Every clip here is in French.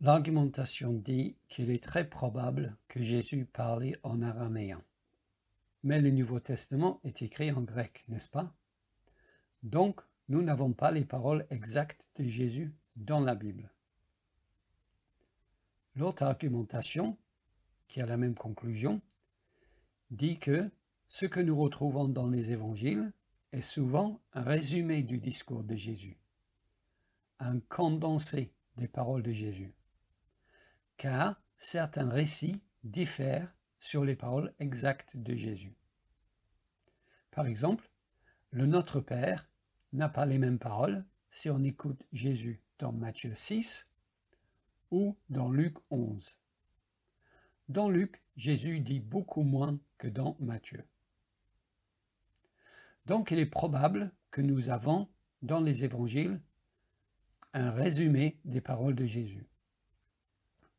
L'argumentation dit qu'il est très probable que Jésus parlait en araméen. Mais le Nouveau Testament est écrit en grec, n'est-ce pas? Donc, nous n'avons pas les paroles exactes de Jésus dans la Bible. L'autre argumentation, qui a la même conclusion, dit que ce que nous retrouvons dans les évangiles est souvent un résumé du discours de Jésus, un condensé des paroles de Jésus, car certains récits diffèrent sur les paroles exactes de Jésus. Par exemple, le Notre Père n'a pas les mêmes paroles si on écoute Jésus dans Matthieu 6 ou dans Luc 11. Dans Luc, Jésus dit beaucoup moins que dans Matthieu. Donc il est probable que nous avons dans les évangiles un résumé des paroles de Jésus,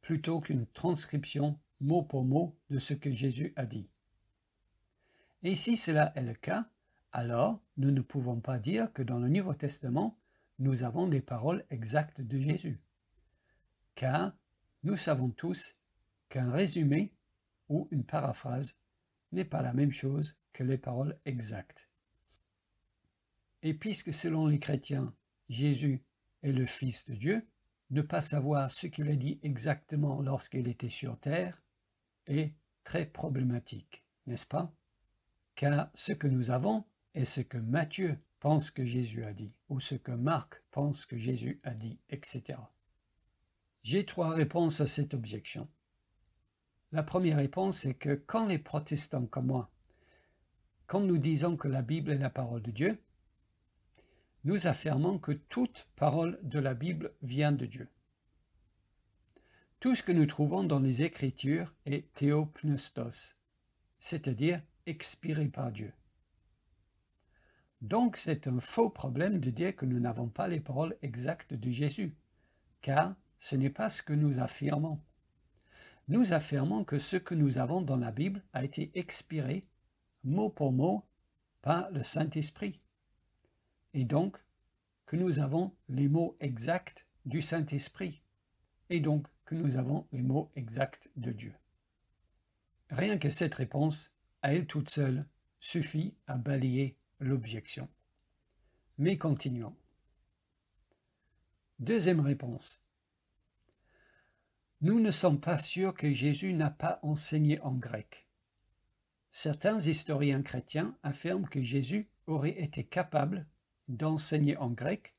plutôt qu'une transcription mot pour mot de ce que Jésus a dit. Et si cela est le cas, alors nous ne pouvons pas dire que dans le Nouveau Testament, nous avons des paroles exactes de Jésus, car nous savons tous qu'un résumé ou une paraphrase n'est pas la même chose que les paroles exactes. Et puisque selon les chrétiens, Jésus est le Fils de Dieu, ne pas savoir ce qu'il a dit exactement lorsqu'il était sur terre est très problématique, n'est-ce pas? Car ce que nous avons est ce que Matthieu pense que Jésus a dit, ou ce que Marc pense que Jésus a dit, etc. J'ai trois réponses à cette objection. La première réponse est que quand les protestants comme moi, quand nous disons que la Bible est la parole de Dieu, nous affirmons que toute parole de la Bible vient de Dieu. Tout ce que nous trouvons dans les Écritures est théopneustos, c'est-à-dire expiré par Dieu. Donc c'est un faux problème de dire que nous n'avons pas les paroles exactes de Jésus, car ce n'est pas ce que nous affirmons. Nous affirmons que ce que nous avons dans la Bible a été expiré mot pour mot par le Saint-Esprit, et donc que nous avons les mots exacts du Saint-Esprit, et donc que nous avons les mots exacts de Dieu. Rien que cette réponse, à elle toute seule, suffit à balayer l'objection. Mais continuons. Deuxième réponse. Nous ne sommes pas sûrs que Jésus n'a pas enseigné en grec. Certains historiens chrétiens affirment que Jésus aurait été capable d'enseigner en grec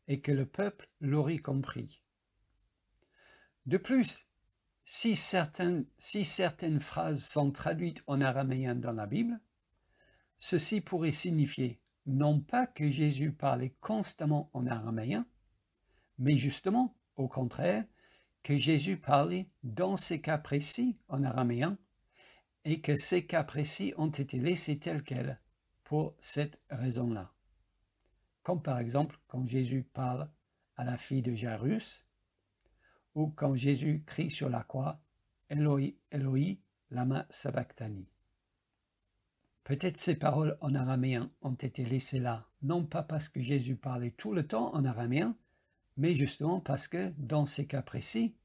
et que le peuple l'aurait compris. De plus, si certaines phrases sont traduites en araméen dans la Bible, ceci pourrait signifier non pas que Jésus parlait constamment en araméen, mais justement, au contraire, que Jésus parlait dans ces cas précis en araméen et que ces cas précis ont été laissés tels quels pour cette raison-là. Comme par exemple quand Jésus parle à la fille de Jairus ou quand Jésus crie sur la croix « Eloi, Eloi, lama sabachthani ». Peut-être ces paroles en araméen ont été laissées là, non pas parce que Jésus parlait tout le temps en araméen, mais justement parce que dans ces cas précis,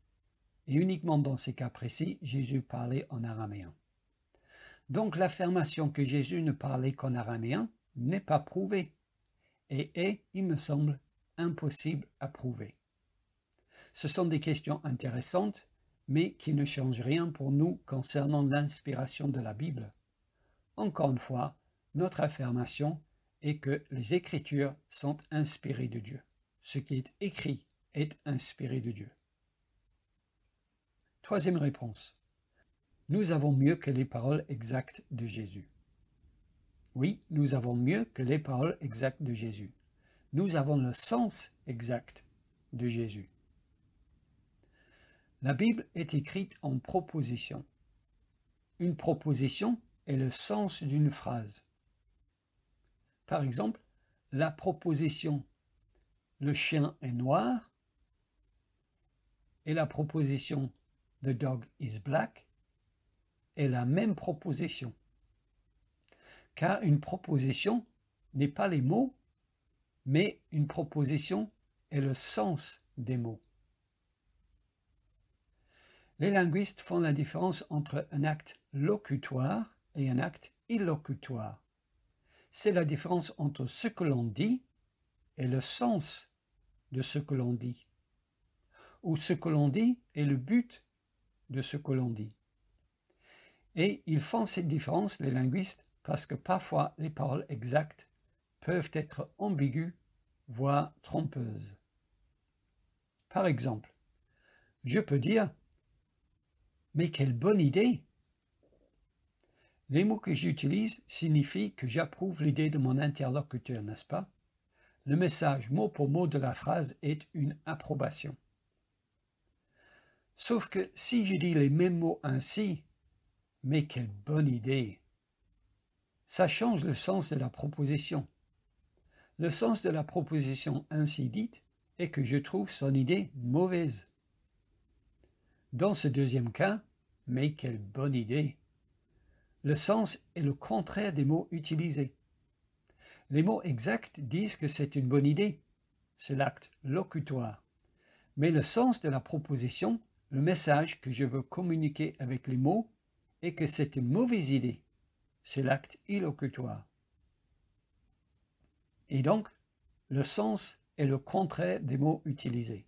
et uniquement dans ces cas précis, Jésus parlait en araméen. Donc l'affirmation que Jésus ne parlait qu'en araméen n'est pas prouvée et est, il me semble, impossible à prouver. Ce sont des questions intéressantes, mais qui ne changent rien pour nous concernant l'inspiration de la Bible. Encore une fois, notre affirmation est que les Écritures sont inspirées de Dieu. Ce qui est écrit est inspiré de Dieu. Troisième réponse. Nous avons mieux que les paroles exactes de Jésus. Oui, nous avons mieux que les paroles exactes de Jésus. Nous avons le sens exact de Jésus. La Bible est écrite en proposition. Une proposition est le sens d'une phrase. Par exemple, la proposition « le chien est noir » et la proposition « the dog is black » est la même proposition. Car une proposition n'est pas les mots, mais une proposition est le sens des mots. Les linguistes font la différence entre un acte locutoire et un acte illocutoire. C'est la différence entre ce que l'on dit et le sens de ce que l'on dit, ou ce que l'on dit et le but de ce que l'on dit. Et ils font cette différence, les linguistes, parce que parfois les paroles exactes peuvent être ambiguës, voire trompeuses. Par exemple, je peux dire « Mais quelle bonne idée !» Les mots que j'utilise signifient que j'approuve l'idée de mon interlocuteur, n'est-ce pas? Le message mot pour mot de la phrase est une approbation. Sauf que si je dis les mêmes mots ainsi, mais quelle bonne idée! Ça change le sens de la proposition. Le sens de la proposition ainsi dite est que je trouve son idée mauvaise. Dans ce deuxième cas, mais quelle bonne idée! Le sens est le contraire des mots utilisés. Les mots exacts disent que c'est une bonne idée, c'est l'acte locutoire. Mais le sens de la proposition, le message que je veux communiquer avec les mots, est que c'est une mauvaise idée, c'est l'acte illocutoire. Et donc, le sens est le contraire des mots utilisés.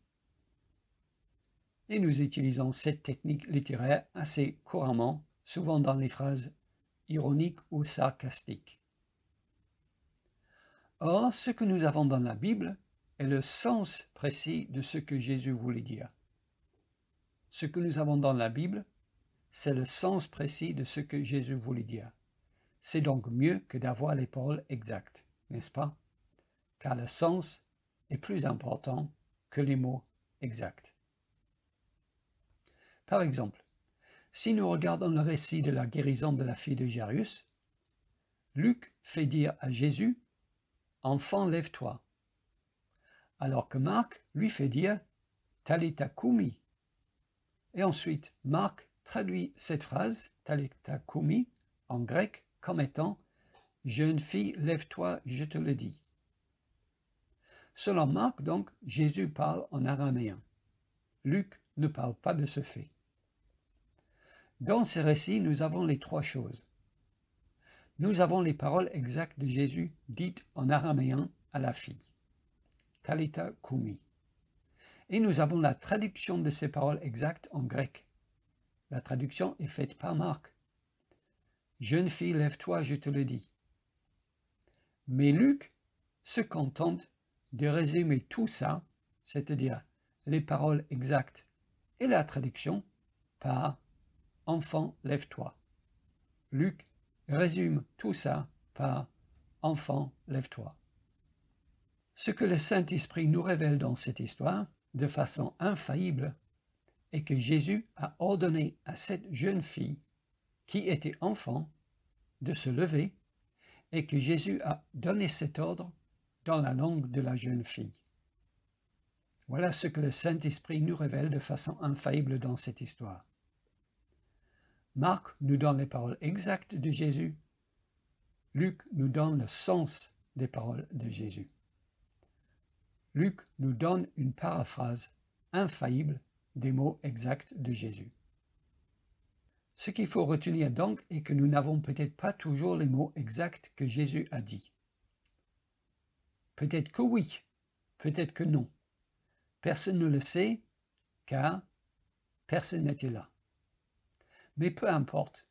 Et nous utilisons cette technique littéraire assez couramment, souvent dans les phrases ironiques ou sarcastiques. Or, ce que nous avons dans la Bible est le sens précis de ce que Jésus voulait dire. Ce que nous avons dans la Bible, c'est le sens précis de ce que Jésus voulait dire. C'est donc mieux que d'avoir les paroles exactes, n'est-ce pas? Car le sens est plus important que les mots exacts. Par exemple, si nous regardons le récit de la guérison de la fille de Jairus, Luc fait dire à Jésus « Enfant, lève-toi », alors que Marc lui fait dire « Talitha koumi ». Et ensuite, Marc traduit cette phrase « Talitha koumi » en grec comme étant « Jeune fille, lève-toi, je te le dis ». Selon Marc, donc, Jésus parle en araméen. Luc ne parle pas de ce fait. Dans ce récit, nous avons les trois choses. Nous avons les paroles exactes de Jésus dites en araméen à la fille, Talitha koumi. Et nous avons la traduction de ces paroles exactes en grec. La traduction est faite par Marc. Jeune fille, lève-toi, je te le dis. Mais Luc se contente de résumer tout ça, c'est-à-dire les paroles exactes et la traduction, par « Enfant, lève-toi ». Luc résume tout ça par « Enfant, lève-toi ». Ce que le Saint-Esprit nous révèle dans cette histoire, de façon infaillible, est que Jésus a ordonné à cette jeune fille, qui était enfant, de se lever, et que Jésus a donné cet ordre dans la langue de la jeune fille. Voilà ce que le Saint-Esprit nous révèle de façon infaillible dans cette histoire. Marc nous donne les paroles exactes de Jésus. Luc nous donne le sens des paroles de Jésus. Luc nous donne une paraphrase infaillible des mots exacts de Jésus. Ce qu'il faut retenir donc est que nous n'avons peut-être pas toujours les mots exacts que Jésus a dit. Peut-être que oui, peut-être que non. Personne ne le sait, car personne n'était là. Mais peu importe,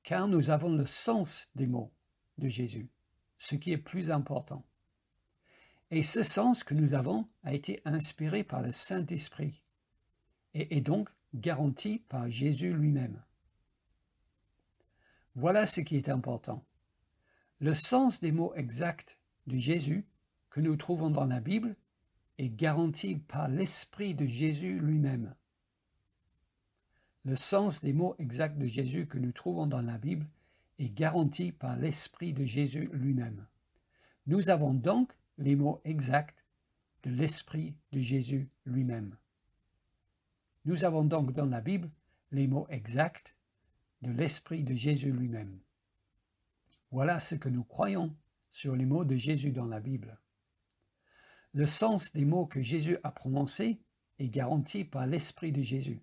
car nous avons le sens des mots de Jésus, ce qui est plus important. Et ce sens que nous avons a été inspiré par le Saint-Esprit et est donc garanti par Jésus lui-même. Voilà ce qui est important. Le sens des mots exacts de Jésus que nous trouvons dans la Bible est garanti par l'Esprit de Jésus lui-même. Le sens des mots exacts de Jésus que nous trouvons dans la Bible est garanti par l'Esprit de Jésus lui-même. Nous avons donc les mots exacts de l'Esprit de Jésus lui-même. Nous avons donc dans la Bible les mots exacts de l'Esprit de Jésus lui-même. Voilà ce que nous croyons sur les mots de Jésus dans la Bible. Le sens des mots que Jésus a prononcés est garanti par l'Esprit de Jésus.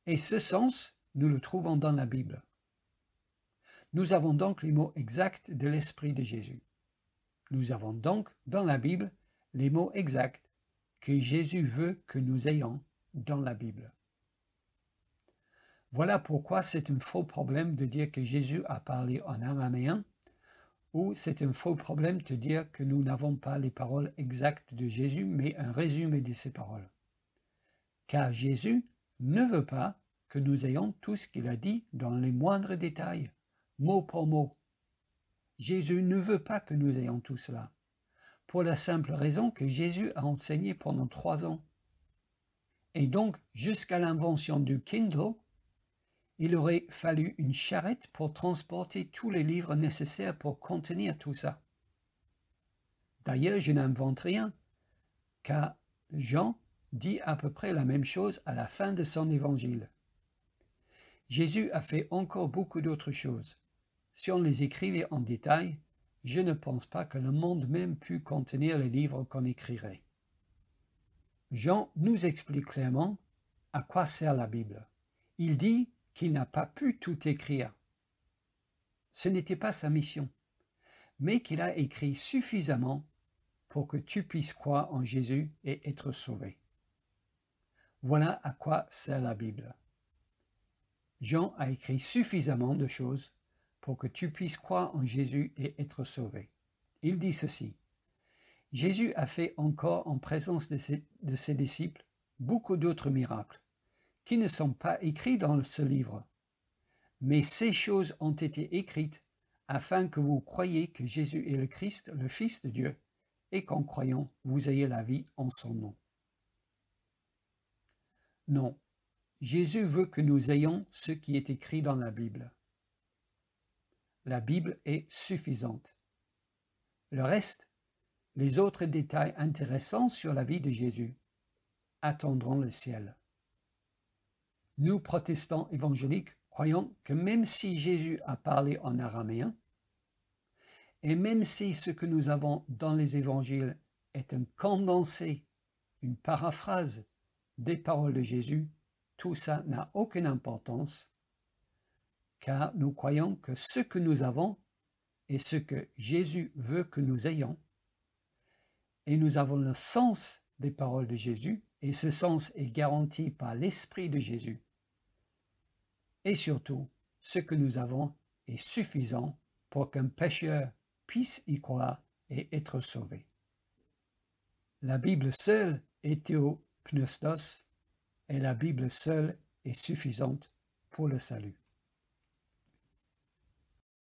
Et ce sens, nous le trouvons dans la Bible. Nous avons donc les mots exacts de l'Esprit de Jésus. Nous avons donc dans la Bible les mots exacts que Jésus veut que nous ayons dans la Bible. Voilà pourquoi c'est un faux problème de dire que Jésus a parlé en araméen, ou c'est un faux problème de dire que nous n'avons pas les paroles exactes de Jésus, mais un résumé de ses paroles. Car Jésus ne veut pas que nous ayons tout ce qu'il a dit dans les moindres détails, mot pour mot. Jésus ne veut pas que nous ayons tout cela, pour la simple raison que Jésus a enseigné pendant 3 ans. Et donc, jusqu'à l'invention du Kindle, il aurait fallu une charrette pour transporter tous les livres nécessaires pour contenir tout ça. D'ailleurs, je n'invente rien, car Jean dit à peu près la même chose à la fin de son évangile. Jésus a fait encore beaucoup d'autres choses. Si on les écrivait en détail, je ne pense pas que le monde même pût contenir les livres qu'on écrirait. Jean nous explique clairement à quoi sert la Bible. Il dit qu'il n'a pas pu tout écrire. Ce n'était pas sa mission, mais qu'il a écrit suffisamment pour que tu puisses croire en Jésus et être sauvé. Voilà à quoi sert la Bible. Jean a écrit suffisamment de choses pour que tu puisses croire en Jésus et être sauvé. Il dit ceci: Jésus a fait encore en présence de ses disciples beaucoup d'autres miracles qui ne sont pas écrits dans ce livre. Mais ces choses ont été écrites afin que vous croyiez que Jésus est le Christ, le Fils de Dieu, et qu'en croyant, vous ayez la vie en son nom. Non, Jésus veut que nous ayons ce qui est écrit dans la Bible. La Bible est suffisante. Le reste, les autres détails intéressants sur la vie de Jésus, attendront le ciel. Nous, protestants évangéliques, croyons que même si Jésus a parlé en araméen, et même si ce que nous avons dans les évangiles est un condensé, une paraphrase des paroles de Jésus, tout ça n'a aucune importance, car nous croyons que ce que nous avons est ce que Jésus veut que nous ayons, et nous avons le sens des paroles de Jésus, et ce sens est garanti par l'Esprit de Jésus. Et surtout, ce que nous avons est suffisant pour qu'un pécheur puisse y croire et être sauvé. La Bible seule est théopneustos, et la Bible seule est suffisante pour le salut.